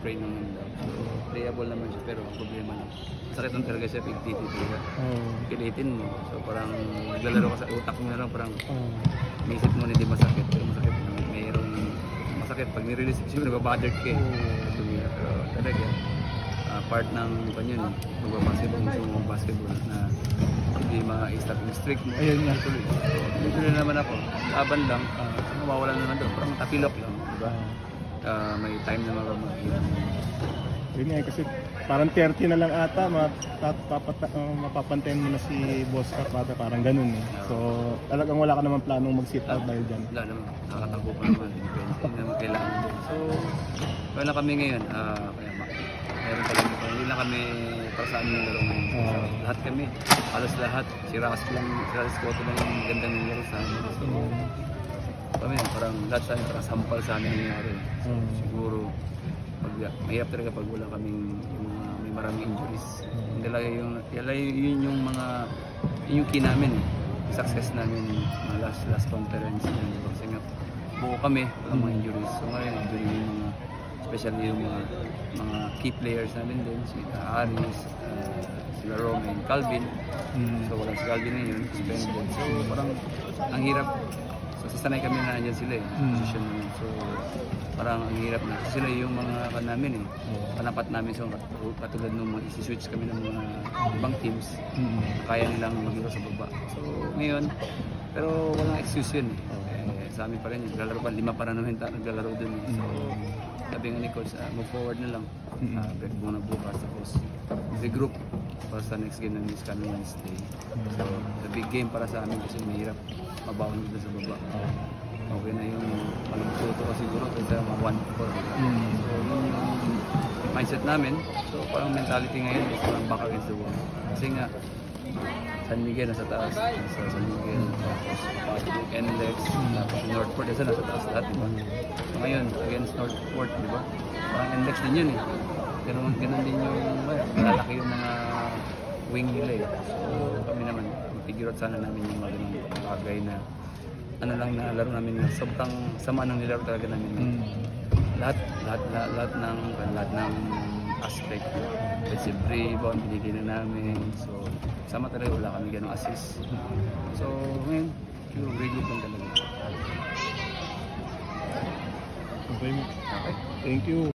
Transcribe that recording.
sprain naman daw. So, playable naman siya, pero ang problema lang. Sakit lang talaga siya, pigtiti talaga. Kilitin mo. So, parang naglalaro ka sa utak mo na lang, parang isip mo hindi masakit, pero masakit na. Mayroong masakit. Pag nirelease, siyempre nagbabaddard ka eh. Pero talaga, part ng kanyan, basketball na hindi ma-stop yung streak mo. Ayun nga. Tuloy naman ako. Laban lang, mawawala naman doon. Parang tapilok lang. Diba? May time na mag-iwan. Yun nga kasi parang 30 na lang ata, mapapantayin mo na si Boss Cap ata, parang ganun eh. So talagang wala ka naman planong mag-sit out dahil dyan. Wala naman, nakakatakbo pa naman. Hindi naman kailangan din. So, wala kami ngayon. Kaya mayroon pa lang, hindi lang kami para sa amin yung laro ngayon. Lahat kami, halos lahat. Si Ras Cotto lang yung gandang laro sa amin. So, kami, parang lahat sa amin, parang sampal sa amin nangyari. So, siguro, mahirap talaga pag wala kaming may maraming injuries. Yun yung mga, yun yung key namin eh. Success namin, mga last conference. Kasi nga, buo kami, walang mga injuries. So ngayon, injury yung mga, especially yung mga key players namin din, si Aris, sila Rome and Calvin. So walang si Calvin na yun, suspended. So parang, ang hirap. So sasanay kami na nandiyan sila eh, position namin. So parang ang hirap na. Kasi sila yung mga namin eh, panapat namin. So katulad nung isi-switch kami ng mga ibang teams, kaya nilang mag-iro sa baba. So ngayon, pero walang excuse yun eh. Sa amin pa rin, naglalaro pa, 5 pa na namin naglalaro dun eh. So sabi nga ni Coach, move forward na lang. Break muna bukas, tapos regroup para sa next game ng Miss Coming Wednesday. So the big game para sa amin kasi mahirap mabaon dito sa baba. Okay na yung malungkuto ko siguro kasi mga 1-4. So yun yung mindset namin. So parang mentality ngayon is parang back against the wall. Kasi nga San Miguel nasa taas, sa San Miguel, tapos Pasig, NLEX, tapos Northport, kasi nasa taas lahat, diba? So ngayon, against Northport, diba? Parang NLEX din yun eh. Ganun din yung, malalaki yung mga wing nila eh. So kami naman, matigirot sana namin yung mga bagay na ano lang na laro namin, sobrang sama ng nilaro talaga namin. Lahat ng aspect. Kasi rebound, binigay na namin. So, sama talaga, wala kami ganong assist. So, ngayon, really lang talaga. Okay. Thank you.